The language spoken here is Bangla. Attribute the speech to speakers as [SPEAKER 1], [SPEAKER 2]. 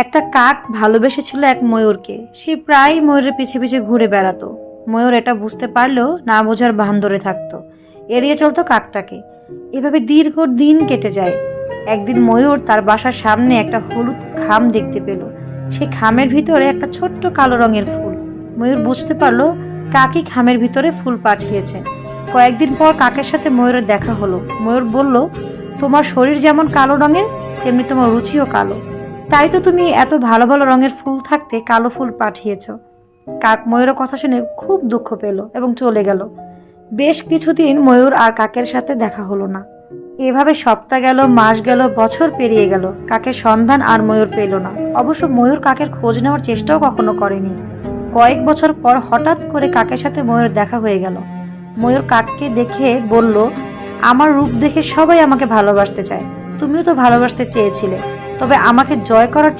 [SPEAKER 1] একটা কাক ভালোবেসেছিল এক ময়ূরকে। সে প্রায় ময়ূরের পিছে পিছে ঘুরে বেড়াতো। ময়ূর এটা বুঝতে পারলেও না বোঝার ভান ধরে থাকতো, এড়িয়ে চলতো কাকটাকে। এভাবে দীর্ঘ দিন কেটে যায়। একদিন ময়ূর তার বাসার সামনে একটা হলুদ খাম দেখতে পেল। সেই খামের ভিতরে একটা ছোট্ট কালো রঙের ফুল। ময়ূর বুঝতে পারলো কাকই খামের ভিতরে ফুল পাঠিয়েছে। কয়েকদিন পর কাকের সাথে ময়ূরের দেখা হলো। ময়ূর বলল, তোমার শরীর যেমন কালো রঙের, তেমনি তোমার রুচিও কালো। তাই তো তুমি এত ভালো ভালো রঙের ফুল থাকতে কালো ফুল পাঠিয়েছ। কাক ময়ূরের কথা শুনে খুব দুঃখ পেল এবং চলে গেল। বেশ কিছুদিন ময়ূর আর কাকের সাথে দেখা হলো না। এভাবে সপ্তাহ গেল, মাস গেল, বছর পেরিয়ে গেল। কাকের সন্ধান আর ময়ূর পেল না। অবশ্য ময়ূর কাকের খোঁজ নেওয়ার চেষ্টাও কখনো করেনি। কয়েক বছর পর হঠাৎ করে কাকের সাথে ময়ূর দেখা হয়ে গেল। ময়ূর কাককে দেখে বলল, আমার রূপ দেখে সবাই আমাকে ভালোবাসতে চায়। তুমিও তো ভালোবাসতে চেয়েছিলে, তবে আমাকে জয় করার